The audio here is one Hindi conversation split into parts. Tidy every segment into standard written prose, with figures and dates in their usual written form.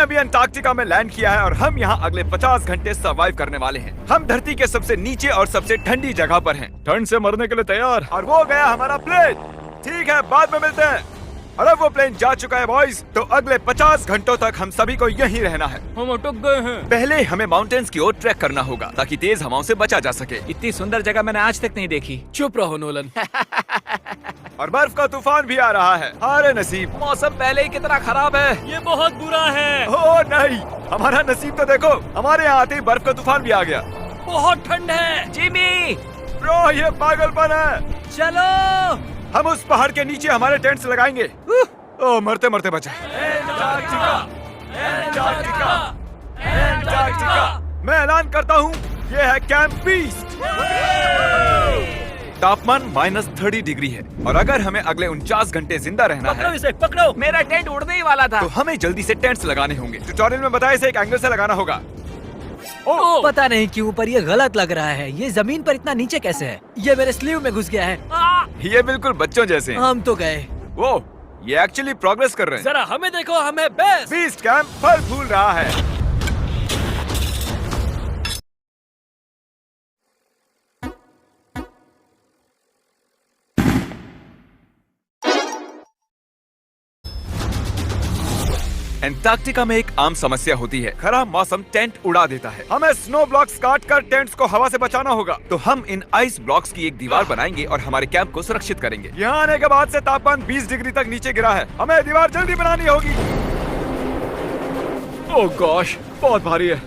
अभी अंटार्कटिका में लैंड किया है और हम यहाँ अगले 50 घंटे सर्वाइव करने वाले हैं। हम धरती के सबसे नीचे और सबसे ठंडी जगह पर हैं। ठंड से मरने के लिए तैयार। और वो गया हमारा प्लेन। ठीक है, बाद में मिलते हैं। और अब वो प्लेन जा चुका है बॉयज। तो अगले 50 घंटों तक हम सभी को यहीं रहना है। हम अटक गए हैं। पहले हमें माउंटेन्स की ओर ट्रैक करना होगा ताकि तेज हवाओं से बचा जा सके। इतनी सुंदर जगह मैंने आज तक नहीं देखी। चुप रहो नोलन। और बर्फ का तूफान भी आ रहा है। अरे नसीब, मौसम पहले ही कितना खराब है। ये बहुत बुरा है। ओ नहीं, हमारा नसीब तो देखो, हमारे यहाँ आते ही बर्फ का तूफान भी आ गया। बहुत ठंड है। जिमी, ब्रो ये पागलपन है। चलो। हम उस पहाड़ के नीचे हमारे टेंट्स लगाएंगे। ओ मरते मरते बचा। मैं ऐलान करता हूँ, ये है कैंप बीस्ट। तापमान -30 डिग्री है और अगर हमें अगले 49 घंटे जिंदा रहना है, इसे पकड़ो। मेरा टेंट उड़ने ही वाला था। तो हमें जल्दी से टेंट्स लगाने होंगे। ट्यूटोरियल में बताया इसे एक एंगल से लगाना होगा। पता नहीं क्यों पर ये गलत लग रहा है। ये जमीन पर इतना नीचे कैसे है? ये मेरे स्लीव में घुस गया है। ये बिल्कुल बच्चों जैसे हैं। हम तो गए। वो ये एक्चुअली प्रोग्रेस कर रहे हैं। जरा हमें देखो, हमें बेस्ट। बीस्ट कैंप फल फूल रहा है। अंटार्कटिका में एक आम समस्या होती है, खराब मौसम टेंट उड़ा देता है। हमें स्नो ब्लॉक्स काट कर टेंट्स को हवा से बचाना होगा। तो हम इन आइस ब्लॉक्स की एक दीवार बनाएंगे और हमारे कैंप को सुरक्षित करेंगे। यहाँ आने के बाद से तापमान 20 डिग्री तक नीचे गिरा है। हमें दीवार जल्दी बनानी होगी। ओह गॉश, बहुत भारी है।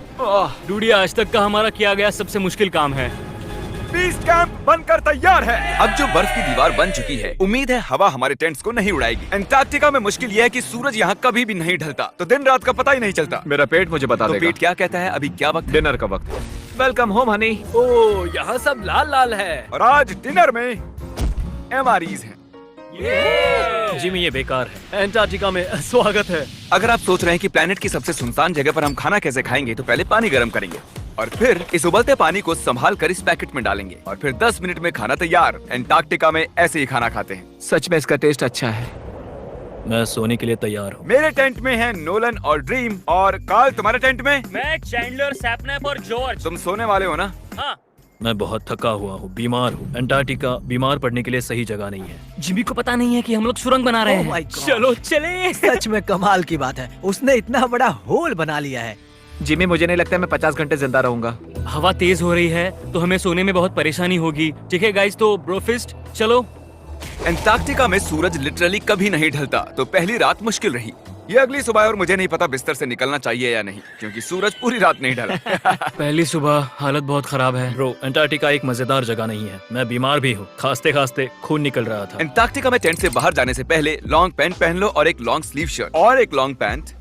डूडी, आज तक का हमारा किया गया सबसे मुश्किल काम है। बीस्ट कैंप बनकर तैयार है। अब जो बर्फ की दीवार बन चुकी है, उम्मीद है हवा हमारे टेंट्स को नहीं उड़ाएगी। अंटार्कटिका में मुश्किल यह है कि सूरज यहाँ कभी भी नहीं ढलता, तो दिन रात का पता ही नहीं चलता। मेरा पेट मुझे बता तो देगा। पेट क्या कहता है? अभी क्या वक्त है? डिनर का वक्त है। Welcome home Honey. ओह, यहाँ सब लाल लाल है। और आज डिनर में MREs हैं। जिमी, ये बेकार है। अंटार्कटिका में स्वागत है। अगर आप सोच रहे हैं कि प्लेनेट की सबसे सुनसान जगह पर हम खाना कैसे खाएंगे, तो पहले पानी गर्म करेंगे और फिर इस उबलते पानी को संभाल कर इस पैकेट में डालेंगे और फिर 10 मिनट में खाना तैयार। अंटार्कटिका में ऐसे ही खाना खाते हैं। सच में इसका टेस्ट अच्छा है। मैं सोने के लिए तैयार हूँ। मेरे टेंट में है नोलन और ड्रीम। और कार्ल, तुम्हारे टेंट में? मैं, चैंडलर, सैपनैप और जॉर्ज। तुम सोने वाले हो ना? हाँ। मैं बहुत थका हुआ हूँ, बीमार हूँ। अंटार्कटिका बीमार पड़ने के लिए सही जगह नहीं है। जिमी को पता नहीं है कि हम लोग सुरंग बना रहे Oh हैं। my God. चलो चले। सच में कमाल की बात है, उसने इतना बड़ा होल बना लिया है। जिमी, मुझे नहीं लगता मैं 50 घंटे जिंदा रहूंगा। हवा तेज हो रही है तो हमें सोने में बहुत परेशानी होगी। ठीक है गाइस, तो ब्रोफिस्ट चलो। अंटार्कटिका में सूरज लिटरली कभी नहीं ढलता, तो पहली रात मुश्किल रही। ये अगली सुबह और मुझे नहीं पता बिस्तर से निकलना चाहिए या नहीं, क्योंकि सूरज पूरी रात नहीं ढला। पहली सुबह हालत बहुत खराब है। ब्रो, अंटार्कटिका एक मजेदार जगह नहीं है। मैं बीमार भी हूँ, खांसते खांसते खून निकल रहा था। अंटार्कटिका में टेंट से बाहर जाने से पहले लॉन्ग पैंट पहन लो और एक लॉन्ग स्लीव शर्ट और एक लॉन्ग पैंट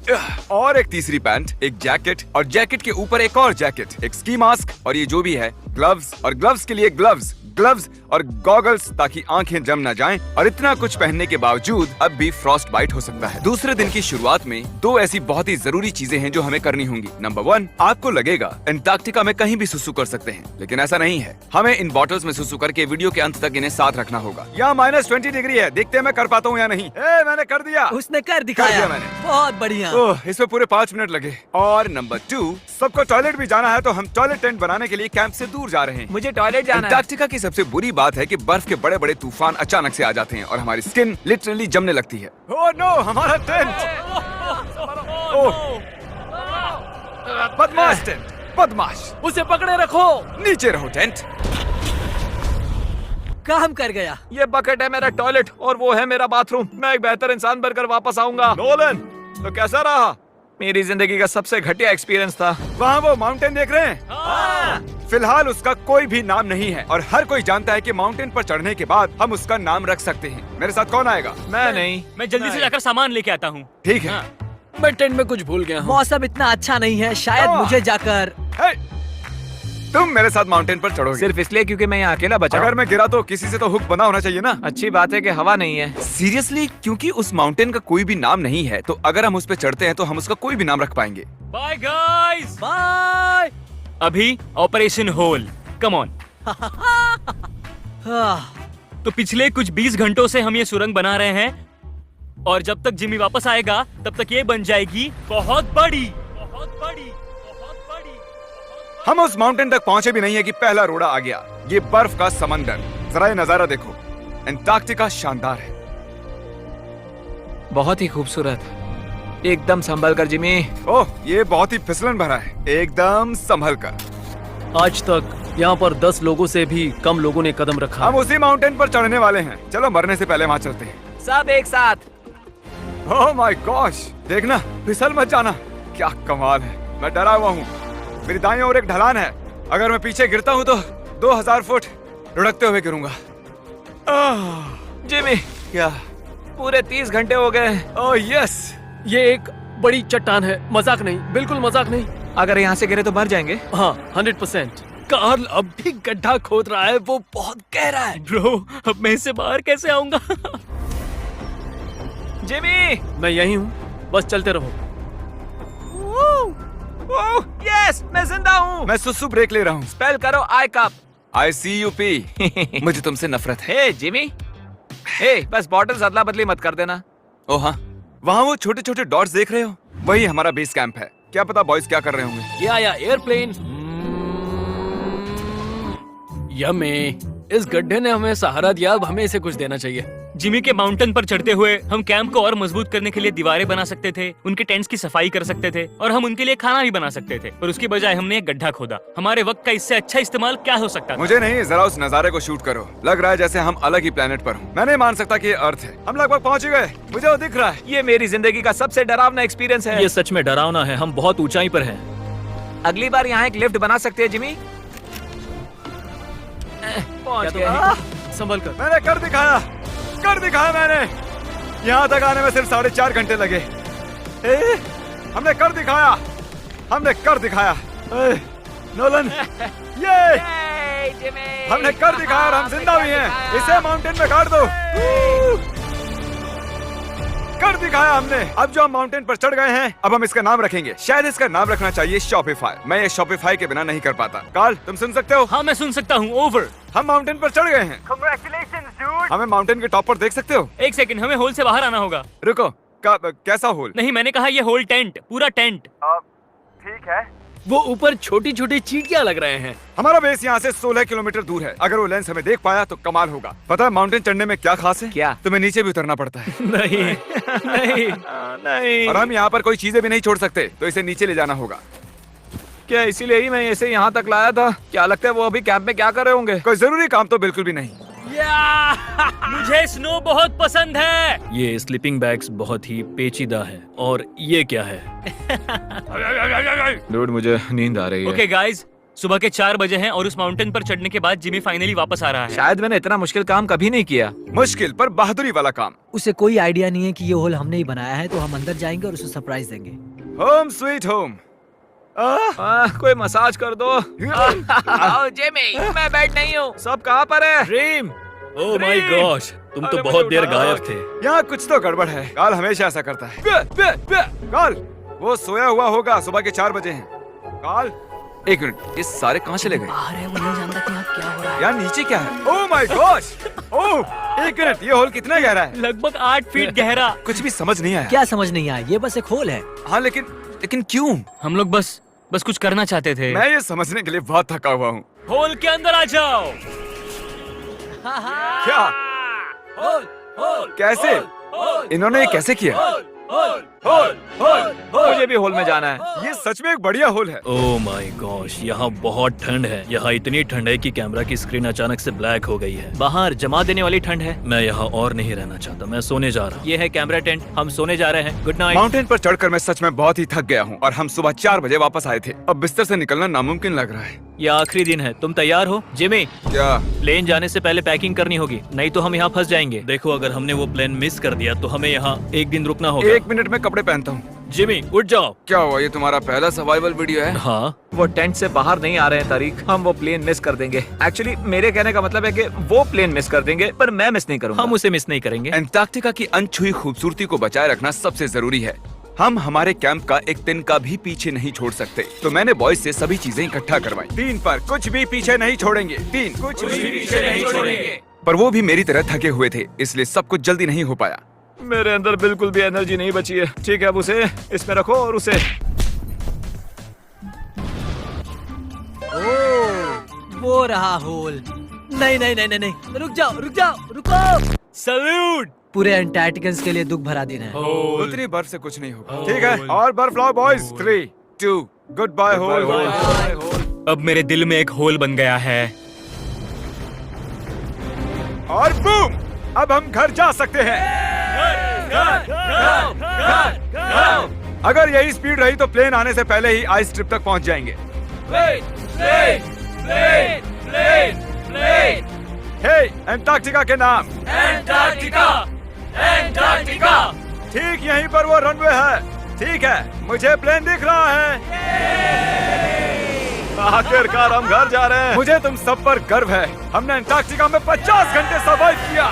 और एक तीसरी पैंट, एक जैकेट और जैकेट के ऊपर एक और जैकेट, एक स्की मास्क और ये जो भी है ग्लव्स और ग्लव्स के लिए ग्लव्स और गॉगल्स ताकि आंखें जम न जाएं। और इतना कुछ पहनने के बावजूद अब भी फ्रॉस्ट बाइट हो सकता है। दूसरे दिन की शुरुआत में 2 ऐसी बहुत ही जरूरी चीजें हैं जो हमें करनी होंगी। नंबर 1, आपको लगेगा अंटार्कटिका में कहीं भी सुसु कर सकते हैं, लेकिन ऐसा नहीं है। हमें इन बॉटल्स में सुसु करके वीडियो के अंत तक इन्हें साथ रखना होगा। यहाँ -20 डिग्री है, देखते हैं मैं कर पाता हूँ या नहीं। मैंने कर दिया। उसने कर दिखाया। दिया मैंने। बहुत बढ़िया। ओह, इसमें पूरे 5 मिनट लगे। और नंबर 2, सबको टॉयलेट भी जाना है, तो हम टॉयलेट टेंट बनाने के लिए कैंप से दूर जा रहे हैं। मुझे टॉयलेट जाना है। अंटार्कटिका की सबसे बुरी बात है कि बर्फ के बड़े बड़े तूफान अचानक से आ जाते हैं और हमारी स्किन लिटरली जमने लगती है। ओह नो, हमारा टेंट! ओह, बदमाश टेंट, बदमाश! उसे पकड़े रखो। नीचे रहो टेंट। काम कर गया। ये बकेट है मेरा टॉयलेट और वो है मेरा बाथरूम। मैं एक बेहतर इंसान बनकर वापस आऊंगा। नोलन, तो कैसा रहा? मेरी जिंदगी का सबसे घटिया एक्सपीरियंस था। वहाँ वो माउंटेन देख रहे हैं? फिलहाल उसका कोई भी नाम नहीं है और हर कोई जानता है कि माउंटेन पर चढ़ने के बाद हम उसका नाम रख सकते हैं। मेरे साथ कौन आएगा? मैं नहीं। मैं जल्दी से जाकर सामान लेके आता हूँ। ठीक है। मैं टेंट में कुछ भूल गया हूँ। मौसम इतना अच्छा नहीं है, शायद मुझे जाकर। हे, तुम मेरे साथ माउंटेन पर चढ़ोगे सिर्फ इसलिए क्योंकि मैं यहाँ अकेला बचा। अगर मैं गिरा तो किसी से तो हुक बना होना चाहिए ना। अच्छी बात है कि हवा नहीं है। सीरियसली, क्योंकि उस माउंटेन का कोई भी नाम नहीं है, तो अगर हम उस पे चढ़ते हैं तो हम उसका कोई भी नाम रख पाएंगे। Bye guys. बाय। अभी ऑपरेशन होल, कम ऑन। तो पिछले कुछ 20 घंटों से हम ये सुरंग बना रहे हैं और जब तक जिमी वापस आएगा तब तक ये बन जाएगी बहुत बड़ी, बहुत बड़ी, बहुत बड़ी। हम उस माउंटेन तक पहुंचे भी नहीं है कि पहला रोड़ा आ गया। ये बर्फ का समंदर, जरा ये नजारा देखो। एंटार्क्टिका शानदार है। बहुत ही खूबसूरत। एकदम संभल कर जिमी। ओह, ये बहुत ही फिसलन भरा है। एकदम संभल कर। आज तक यहाँ पर 10 लोगों से भी कम लोगों ने कदम रखा। हम उसी माउंटेन पर चढ़ने वाले हैं। चलो मरने से पहले वहाँ चलते हैं। सब एक साथ। ओह माय गॉश, देखना, फिसल मत जाना। क्या कमाल है। मैं डरा हुआ हूँ। मेरी दाईं ओर एक ढलान है। अगर मैं पीछे गिरता हूँ तो 2000 फुट लुढ़कते हुए गिरूंगा। जिमी, क्या? पूरे 30 घंटे हो गए। Oh yes. ये एक बड़ी चट्टान है, मजाक नहीं, बिल्कुल मजाक नहीं। अगर यहाँ से गिरे तो मर जाएंगे। हाँ, 100%। कार्ल अब भी गड्ढा खोद रहा है, वो बहुत गहरा है। ब्रो, अब मैं इससे बाहर कैसे आऊंगा? जिमी, मैं यही हूँ, बस चलते रहो। यस, मैं जिंदा हूँ। मैं सुसु ब्रेक ले रहा हूँ। स्पेल करो आई कप। ICUP। मुझे तुमसे नफरत है। हे जिमी, हे बस बॉटल्स अदला बदली मत कर देना। ओह हाँ, वहाँ वो छोटे छोटे डॉट्स देख रहे हो? वही हमारा बेस कैंप है। क्या पता बॉयज क्या कर रहे होंगे। ये आया एयरप्लेन। यम्मी, इस गड्ढे ने हमें सहारा दिया, अब हमें इसे कुछ देना चाहिए। जिमी के माउंटेन पर चढ़ते हुए हम कैंप को और मजबूत करने के लिए दीवारें बना सकते थे, उनके टेंट्स की सफाई कर सकते थे और हम उनके लिए खाना भी बना सकते थे, पर उसकी बजाय हमने एक गड्ढा खोदा। हमारे वक्त का इससे अच्छा इस्तेमाल क्या हो सकता था? मुझे नहीं, जरा उस नजारे को शूट करो। लग रहा है जैसे हम अलग ही प्लेनेट पर हूँ। मैं नहीं मान सकता कि ये अर्थ है। हम लगभग पहुँच गए। मुझे वो दिख रहा है। ये मेरी जिंदगी का सबसे डरावना एक्सपीरियंस है। ये सच में डरावना है, हम बहुत ऊंचाई पर हैं। अगली बार यहाँ एक लिफ्ट बना सकते हैं जिमी। पहुंच गए। संभल कर। मैंने कर दिखाया मैंने। यहाँ तक आने में सिर्फ 4.5 घंटे लगे। हमने कर दिखाया। नोलन, ये हमने कर दिखाया और हम जिंदा भी हैं। इसे माउंटेन में गाड़ दो। कर दिखाया हमने। अब जो हम माउंटेन पर चढ़ गए हैं, अब हम इसका नाम रखेंगे। शायद इसका नाम रखना चाहिए शॉपिफाई। मैं ये शॉपिफाई के बिना नहीं कर पाता। कार्ल, तुम सुन सकते हो? हाँ, मैं सुन सकता हूँ। ओवर। हम माउंटेन पर चढ़ गए हैं। Congratulations, dude! हमें माउंटेन के टॉप पर देख सकते हो? एक सेकंड, हमें होल से बाहर आना होगा। रुको, कैसा होल? नहीं, मैंने कहा ये होल टेंट, पूरा टेंट। ठीक है। वो ऊपर छोटी छोटी चींटियां लग रहे हैं। हमारा बेस यहाँ से 16 किलोमीटर दूर है। अगर वो लेंस हमें देख पाया तो कमाल होगा। पता है माउंटेन चढ़ने में क्या खास है? क्या? तुम्हें नीचे भी उतरना पड़ता है। नहीं नहीं नहीं। और हम यहाँ पर कोई चीजें भी नहीं छोड़ सकते, तो इसे नीचे ले जाना होगा। क्या इसीलिए ही मैं इसे यहाँ तक लाया था? क्या लगता है वो अभी कैंप में क्या कर रहे होंगे? कोई जरूरी काम तो बिल्कुल भी नहीं। मुझे स्नो बहुत पसंद है। ये स्लीपिंग बैग्स बहुत ही पेचीदा है। और ये क्या है? डूड, मुझे नींद आ रही है। ओके गाइस, सुबह के 4 बजे हैं और उस माउंटेन पर चढ़ने के बाद जिमी फाइनली वापस आ रहा है। शायद मैंने इतना मुश्किल काम कभी नहीं किया। मुश्किल पर बहादुरी वाला काम। उसे कोई आइडिया नहीं है कि ये होल हमने ही बनाया है, तो हम अंदर जाएंगे और उसे सरप्राइज देंगे। Home sweet home. कोई मसाज कर दो। आओ जिमी, मैं बैठ नहीं हूँ। सब कहाँ पर है? ड्रीम, ओह माय गॉश, तुम तो अरे बहुत मुझे देर उठाओ। गायब थे। यहाँ कुछ तो गड़बड़ है। काल हमेशा ऐसा करता है। काल, वो सोया हुआ होगा। सुबह के 4 बजे हैं। काल, एक मिनट, ये सारे कहाँ चले गए? बाहर है, वो नहीं जानता कि यहाँ क्या हो रहा है। यार नीचे क्या है? Oh my gosh! ओह, एक मिनट, ये होल कितना गहरा है? लगभग 8 फीट गहरा। कुछ भी समझ नहीं आया। क्या समझ नहीं आया? ये बस एक होल है। हाँ, लेकिन क्यों? हम लोग बस कुछ करना चाहते थे। मैं ये समझने के लिए बहुत थका हुआ हूँ। होल के अंदर आ जाओ। क्या? कैसे? इन्होंने ये कैसे किया? मुझे भी हॉल में जाना है। ये सच में एक बढ़िया होल है। ओह माय गॉश, यहाँ बहुत ठंड है। यहाँ इतनी ठंड है कि कैमरा की स्क्रीन अचानक से ब्लैक हो गई है। बाहर जमा देने वाली ठंड है। मैं यहाँ और नहीं रहना चाहता, मैं सोने जा रहा हूँ। ये है कैमरा टेंट, हम सोने जा रहे हैं। Good night. माउंटेन पर चढ़कर मैं सच में बहुत ही थक गया हूँ और हम सुबह 4 बजे वापस आए थे। अब बिस्तर से निकलना नामुमकिन लग रहा है। ये आखिरी दिन है, तुम तैयार हो? जिमी, क्या? प्लेन जाने से पहले पैकिंग करनी होगी, नहीं तो हम यहाँ फंस जाएंगे। देखो, अगर हमने वो प्लेन मिस कर दिया तो हमें यहाँ एक दिन रुकना होगा। 1 मिनट में कपड़े पहनता हूँ। जिमी, उठ जाओ। क्या हुआ? ये तुम्हारा पहला सर्वाइवल वीडियो है? हाँ, वो टेंट से बाहर नहीं आ रहे हैं तारीख। हम वो प्लेन मिस कर देंगे। एक्चुअली मेरे कहने का मतलब है कि वो प्लेन मिस कर देंगे, पर मैं मिस नहीं करूंगा। हम उसे मिस नहीं करेंगे। एंटार्क्टिका की अनछुई खूबसूरती को बचाए रखना सबसे जरूरी है। हम हमारे कैंप का एक दिन का भी पीछे नहीं छोड़ सकते, तो मैंने बॉयज से सभी चीजें इकट्ठा करवाई। 3 पर कुछ भी पीछे नहीं छोड़ेंगे। 3 कुछ भी पीछे नहीं छोड़ेंगे। पर वो भी मेरी तरह थके हुए थे, इसलिए सब कुछ जल्दी नहीं हो पाया। मेरे अंदर बिल्कुल भी एनर्जी नहीं बची है। ठीक है, अब उसे इसमें रखो और उसे। ओह, वो रहा होल। नहीं नहीं नहीं नहीं नहीं, रुक जाओ रुक जाओ, रुको। सल्यूट। पूरे एंटार्क्टिकन्स के लिए दुख भरा दिन है। उतनी बर्फ से कुछ नहीं होगा। ठीक है, और बर्फ लाओ बॉयज। 3, 2, good bye whole. अब मेरे दिल में एक होल बन गया है। और बूम, अब हम घर जा सकते हैं। अगर यही स्पीड रही तो प्लेन आने से पहले ही आइस स्ट्रिप तक पहुंच जाएंगे। हे, एंटार्क्टिका के नाम। एंटार्क्टिका। ठीक यहीं पर वो रनवे है। ठीक है, मुझे प्लेन दिख रहा है। आखिरकार हम घर जा रहे हैं। मुझे तुम सब पर गर्व है। हमने एंटार्क्टिका में 50 घंटे सर्वाइव किया।